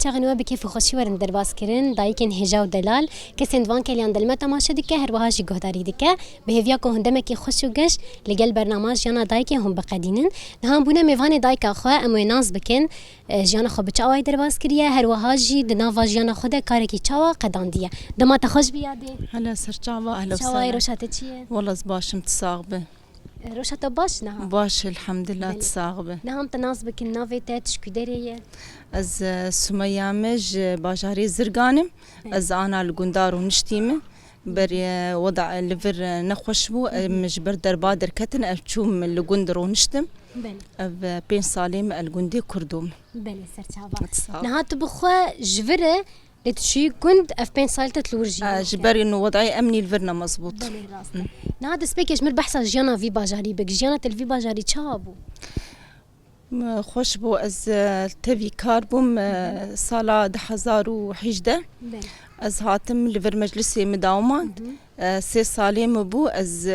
شغنوا بكيف خوشی ورن درباس کرن دایکن هجا و دلال کسند وان کلیان دلمه تماشا دکه هر وهاجی گهداری دکه به هویا که هندمه کی خوش و گش لگل برنامج جانا دایک هم بقدینن نهم بونه میوان دایک آخوا امو ناز بکن جانا خو بچاوای درباس کریه هر وهاجی دناوا جانا خود کاری کی چاوا قداندیه دما تخوش بیاده هلا سرچاوا اهلا چاوای وسهلا. روشته چیه والله باشم تصاغبه روشته باش نه باش الحمد لله بله. تصاغبه. نهم تناز بکن ناوی تش کدریه از سمية مج باجاري زرقانم از انا القندار ونشتيمه بري وضع الليفر نخوش بو مش بردر بادر كتن اشوم القندر ونشتم بله اف بين صالم القندي كردوم. بله سرچاوا تصاغب. نهات بخوا جبره لتشي كنت اف بين سالته تلورجي جبري انه وضعي امني الفرنا مزبوط. بله راسته نهاد سبيكش مر بحث جيانا في باجاري بك جيانا تلفي باجاري تشابو خوش بو از تبي كاربوم صالة 2011 بله از هاتم لفر مجلسي مداومات 3 سالين بو از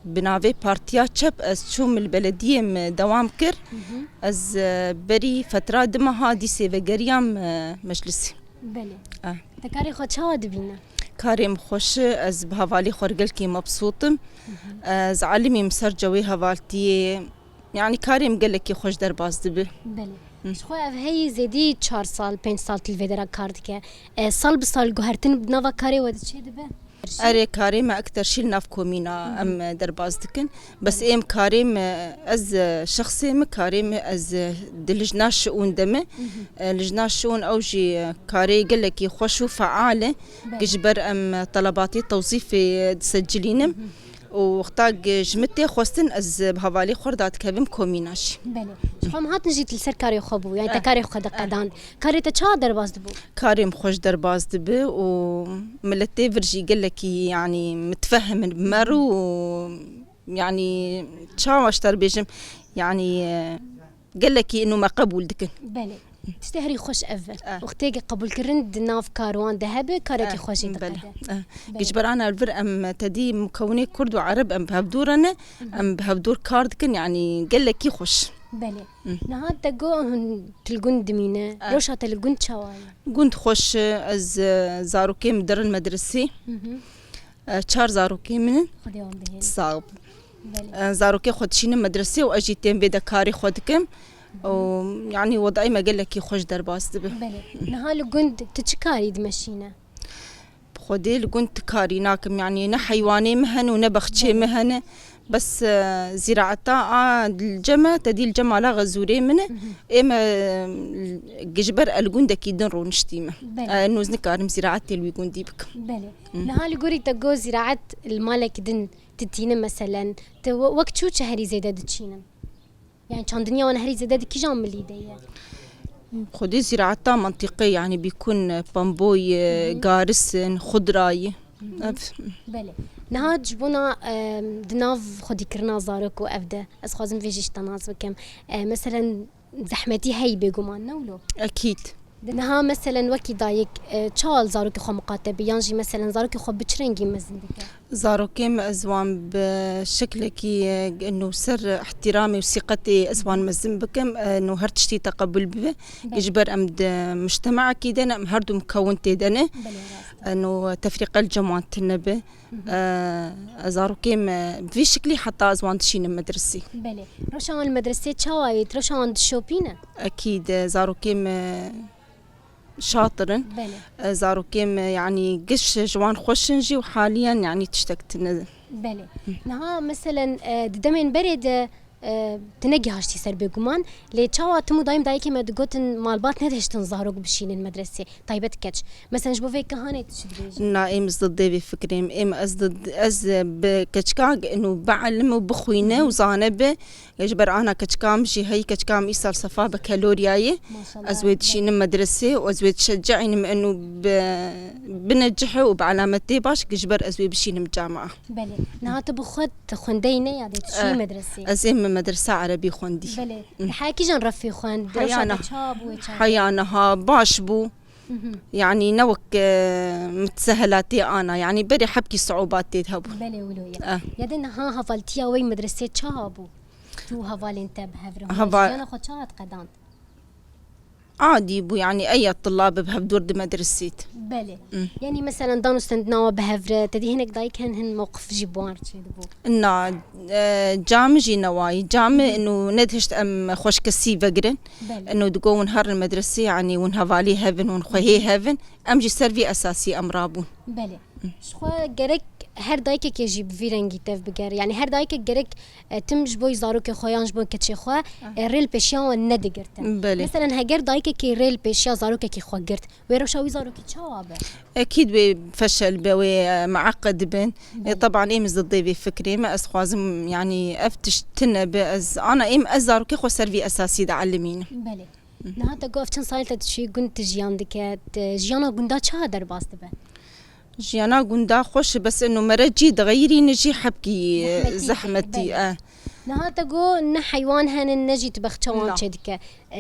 بناوي بارتيا تشب از شوم البلدية دوام كر از بري فترة دما هادي سيفقريام مجلسي. بله تكاري خو تشاد بينا كاريم خوش از بهوالي خورقلكي مبسوطم از علمي مسرجوي هوالتي يعني كاريم قال لك خوش درباز دبي. بله شخو اف هي زيدي 4 سال 5 سال تلفيدرا كاردك سال بسال جوهرتن بنوا كاري ود تشي دبه اري كاريم اكثر شيء ناف كومينا ام درباز دكن بس ام كاريم از شخصي مكاريم از دلجنا شؤون دمه لجنا شؤون اوجي كاري قال لك خوش وفعاله جبر ام طلباتي توظيفي تسجلينم واختاق جمتي خوستن از بهوالي خوردات كبم كوميناش. بله شخو ما هات نجيت لسر كاري خبو يعني تكاري خو دقدان كاري تشا درباز دبو كاريم خوش درباز دبي وملتي فرجي قال لك يعني متفهم بمرو يعني تشا اشتر بيجم يعني قال لك انه ما قبول دكن. بله تشتهري خوش اف وقتي قبول كرند ناف كاروان ذهب كاريكي خوشي بله جبر انا الفر ام تدي مكوني كرد وعرب ام بهبدورنا ام بهبدور كاردكن يعني قال لك خوش. بله نهاد تقو تلقون دمينه روشا تلقون تشاواي قلت خوش از زاروكي مدر المدرسي 4 زاروكي من خديهم بهين صعب بله زاروكي خدشين مدرسي واجيتين بيدا كاري خدكم ويعني وضعي ما قال لك خوش درباس دبه. بله نهال قند تشكاري دمشينا خدي لقنت كاري ناكم يعني نحيواني مهن ونبختشي مهن بس زراعتا الجمع تدي الجمع لا غزوري منه اما جبر الجون دكي دنرو نشتيمه نوزني كارم زراعتي اللي يكون ديبك. بله نهال قوري تقو زراعة المالك دن تتينا مثلا وقت شو شهري زيادة دتشينا يعني كان دنيا وانا هري زيادة كي جام اللي ديه خدي زراعتا منطقية يعني بيكون بامبوي قارس خضراي. بله نهاد جبونا دناف خدي كرنا زارك وأفدا أسخازم فيجيش تناز بكم مثلا زحمتي هاي بيقومان نولو أكيد نها مثلا وكي دايك تشال زاروك خو مقاتب يانجي مثلا زاروك خو بتشرنجي مزندك زاروكيم أزوان بشكل كي إنه سر احترامي وثقتي أزوان مزن بكم إنه هرتشتي تقبل به يجبر أمد مجتمع كده أنا هردو مكون تدنا إنه تفريق الجماعات النبي زاروكيم في شكلي حتى أزوان تشين المدرسي. بله روشان المدرسة تشاويت روشان الشوبينة أكيد زاروكيم شاطرن زاروكيم يعني قش جوان خوشنجي وحاليا يعني تشتكت. بله نها مثلا دمين برد تنجي هاشتي سر بيقومان لي تشاوا تمو دايم دايكي ما دقوتن مالبات ندهشتن زاروك بشين المدرسة طيبت كاتش مثلا جبو فيك كهانة تشدريجي نائم ضد في فكريم ام از بكتشكاغ انه بعلم وبخوينه وزانبه يجبر انا كتشكام جي هي كتشكام يصل صفا بكالورياي ازويد شين المدرسة وازويد تشجعني انه بنجحه وبعلامتي باش يجبر ازويد بشين الجامعة. بله نهات بخد خوندينه يعني تشي مدرسة ازيم مدرسة عربي خوندي. بله حاكي جن رفي خوند حيانها باشبو يعني نوك متسهلاتي أنا يعني بري حبكي صعوبات تذهب. بله ولويا يدنا ها هفالتيا وي مدرسة شابو تو هفال انت بهفرهم أنا خد شات قدان عادي بو يعني أي طلاب بهفدور دي مدرسيت. بله يعني مثلا دانو استندناوا بهفرة تدي هناك دايك هن موقف جيبوان شي دبو إنه جام جي نواي جام إنه ندهشت أم خوش كسي فقرن إنه دقو ونهار المدرسة يعني ونهفالي هفن ونخوهي هفن أم جي سيرفي أساسي أم رابون. بله شخوا جرك هر دایک که جیب ویرنگی تف بگر یعنی هر دایک گرک تمش بوی زارو که خویانش بون کچه خوا ریل پیشیان ندگرتن. بله. مثلا هگر دایک که ریل پیشیا زارو که خوا گرت ویروشاوی زارو که چوابه. أكيد بفشل بوي معقد بين طبعا إيم ضدي بفكري ما أسخوازم يعني أفتش تنب أنا إيم أزارو كي خو سيرفي أساسي دعلمين. بله. نه تا گفت چند سال تدشی گند تجیان دکت جیانا گندا چه در باست به. جيانا قندا خوش بس إنه مرجي تغيري نجي حبكي زحمتي. نه تا گو نه حیوان هن نجی تبخچوان چه دکه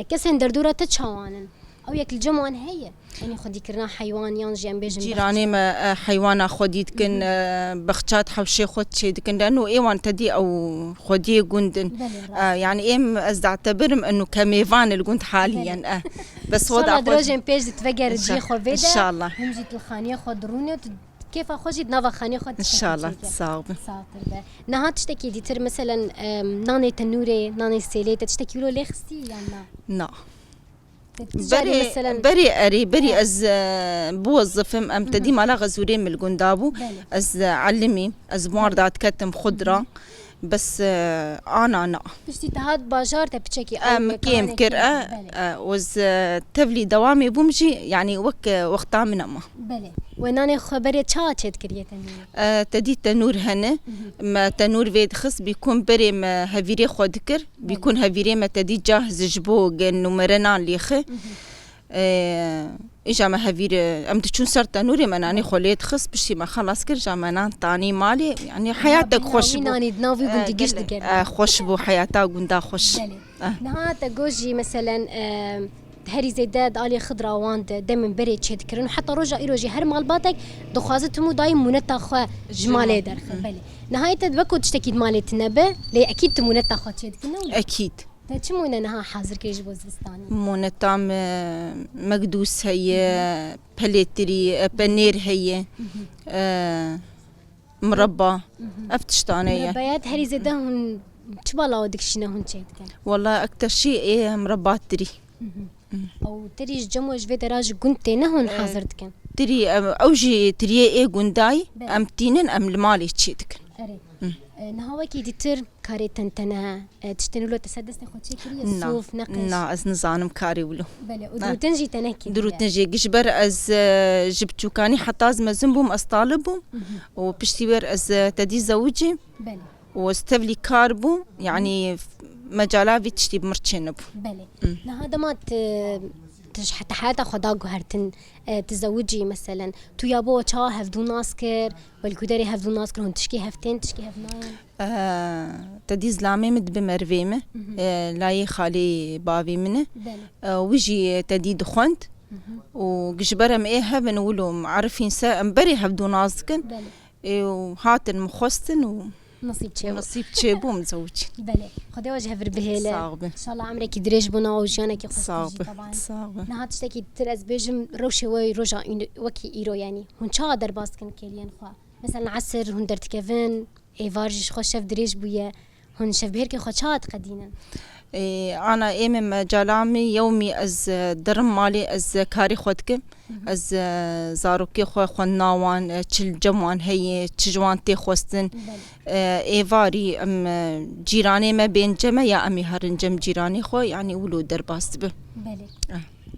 کسان در دوره تچوانن أو ياك الجمعان هي يعني خدي كرنا حيوان ينجي أم بيجم جيراني ما حيوان خديت كن بخشات حوشي خد شيء كن لأنه إيوان تدي أو خدي جندن يعني إم أعتبرهم إنه كميفان الجند حاليا بس وضع دروجين بيج تفجر تجي خربيدة إن شاء الله هم جيت الخانية خدرونة كيف أخوجي نافا خانية خد إن شاء الله صعب نهات تشتكي دي تر مثلا ناني تنوري ناني سيلي تشتكي له ليه خستي يعني لا بري از بوظفهم ام تدي مالا غزورين من الجندابو از علمي از موردات كتم خضرة بس انا بس تهاد باجار تبتشكي كيم كر وز تفلي دوامي بومجي يعني وقتها من اما بله وناني خبري تشاتشت كريه تنور تدي تنور هنا ما تنور فيد خص بيكون بري ما هفيري خودكر بيكون هفيري ما تدي جاهز جبوق انه مرنان ليخه إجا ما هفير أم تشون صار تنوري مناني خليت خص بشي ما خلاص كر جامانا تاني مالي يعني حياتك خوش بو ناني دنافي بنتي جيش دكر خوش بو حياتك وندا خوش نها تجوجي مثلا هري زيداد علي خضرة واند دم بري تشد كرن حتى رجع إيروجي هر مال باتك دخازتهم دايم منتا خوا جمالي درخ بله نهاية تبكو تشتكي مالي تنبه لي أكيد تمنتا خوا تشد كنا أكيد تشمونا نها حاضر كيش بوزبستاني مونتام مقدوس هي بليتري بنير هي مربى أفتشتانية مربيات هري زيدا هن تبالا ودك شنا هن تشد كان والله أكتر شيء إيه مربى تري أو تريش جموج في دراج قنتي نهون حاضرت كان تري أوجي تري إيه قنداي أم تينن أم المالي تشيدك نهاوي كي ديتر كاري تنتنا تشتنولو تسدس تاخد شي كريه صوف نقش نا از نزانم كاري ولو بله ودروتنجي تنكي دروتنجي جبر از جبتو كاني حتى از مزنبوم از طالبوم وبشتيور از تدي زوجي بله واستفلي كاربو يعني مجالا في تشتي بمرتشنبو بله هذا ما حتى حياتها خداقو هرتن تزوجي مثلا تو يابو چا هفدو ناسكر والكوداري هفدو ناسكر هون تشكي هفتين تشكي هفناين تدي زلامي مد بمرويمه لاي خالي بابي منه ويجي تدي دخنت وجبرم ايه هبن ولو عارفين سا امبري هفدو ناسكن وهاتن مخستن نصيب تشيبو مزوجين بله خدي وجه فر بهيله صعبة ان شاء الله عمرك يدريج بنا وجانك صعبة طبعا نهات تشتكي ترز بيجم روشي وي رجع وكي ايرو يعني هون شا در باسكن كليان خوا مثلا عصر هون درت كيفن ايفارج خو شف دريج بويا هون شف بهرك خو شات قدينا أنا إيم مجالامي يومي از درم مالي از كاري خودك از زاروكي خو ناوان تشل جموان هي تجوان تي خوستن إيفاري أم جيراني ما بين جمع يا أمي هرنجم جيراني خو يعني ولو درباست به بله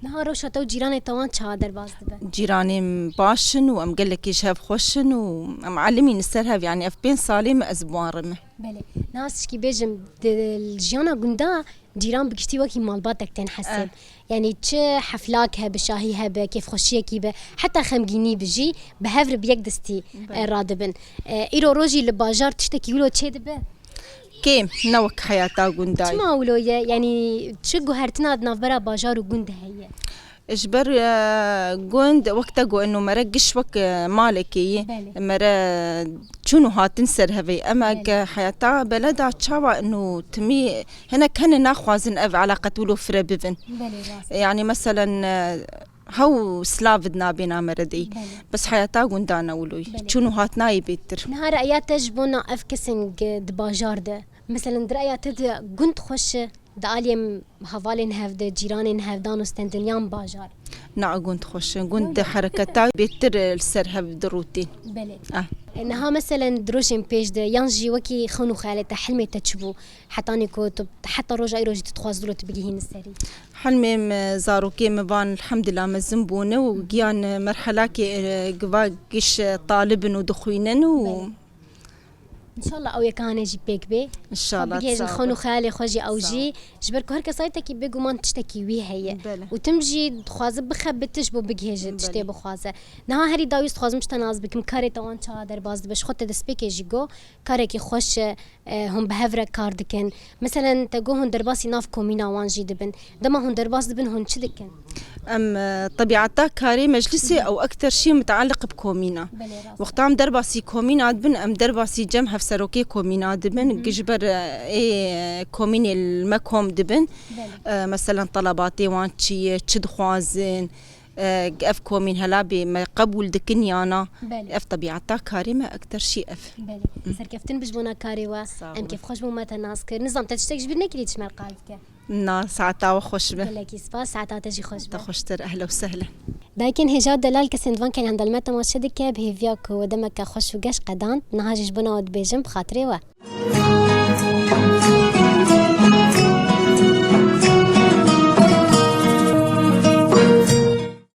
نهارو شتو جيراني توان چا درباست به جيراني باشن وأم قال لك يشهب خوشن ومعلمين السرهب يعني أف بين صالي ما أزبوارمه بله ناس كي بيجم الجيانا قندا جيران بكشتي وكي مالباتك تنحسب يعني تش حفلاكها بشاهيها بكيف خوشيكي به حتى خمجيني بجي بهفر بيك دستي رادبن إيرو روجي لباجار تشتكي ولو تشيد به كيم نوك حياتها قنداي ما ولو يعني تشقو هرتناد نافبرا باجار وقند هي اجبر جوند وقتا جو انه مرا قش وك مالكي مرا شنو هاتنسر هذي اما حياتا بلدا تشاوا انه تمي هنا كان ناخوازن اف علاقه ولو فربفن يعني مثلا هاو سلافدنا بنا مردي بس حياتا قندانا ولوي شنو هاتنا يبيتر نهار ايات تجبونا افكسنج دباجار ده مثلا درأيا تد قنت خوش داليم هفالين هفد جيرانين هفدان وستندنيان باجار نعم قنت خوش قنت حركتا بيتر السر هف دروتين بلي انها مثلا دروشين بيج ده ينجي وكي خونو خالته حلمي تتشبو حتى نيكو حتى رجع روجي تتخواز دروت بجيهين السري حلمي زاروكي مبان الحمد لله مزنبونه وجيان مرحله كي قواقش طالبن ودخوينن ان شاء الله او يكان يجي بيك بي ان شاء الله بيجي خونو خالي خوجي او جي جبركو هركا صايتك بيجو ما تشتكي وي هي وتمجي خوازه بخبتش بو بيجي تشتي بخوازه نها هري داويس خوازم مش تناز بكم كاري توان تشادر باز باش خدت دسبيك يجيجو كاري خوش هم بهفره كاردكن مثلا تجو هون درباسي ناف كومينا وان جي دبن دما هون درباس دبن هون تشدكن ام طبيعتها كاري مجلسي او اكثر شيء متعلق بكومينا وقتام درباسي كومينا دبن ام درباسي جمها في سروكي كومينا دبن جبر اي كوميني المكهم دبن مثلا طلباتي وان تشي تشد خوازن اف كومين هلا بقبول دكنيانا اف طبيعتها كاريمه اكثر شيء اف سر كيفتن بجبونا كاريوا ام كيف خوش بو متى ناسكر نظام تشتك جبرنا كلي تشمل قالبك نا ساعتا وخوش به لكي سباس ساعتا تجي خوش به تخوشتر اهلا وسهلا دايكن هجاد دلال كسندوان كان عند المتا ماشدك بهيفياك ودمك خوش وقش قدان نهاج جبونا ود بيجم بخاطري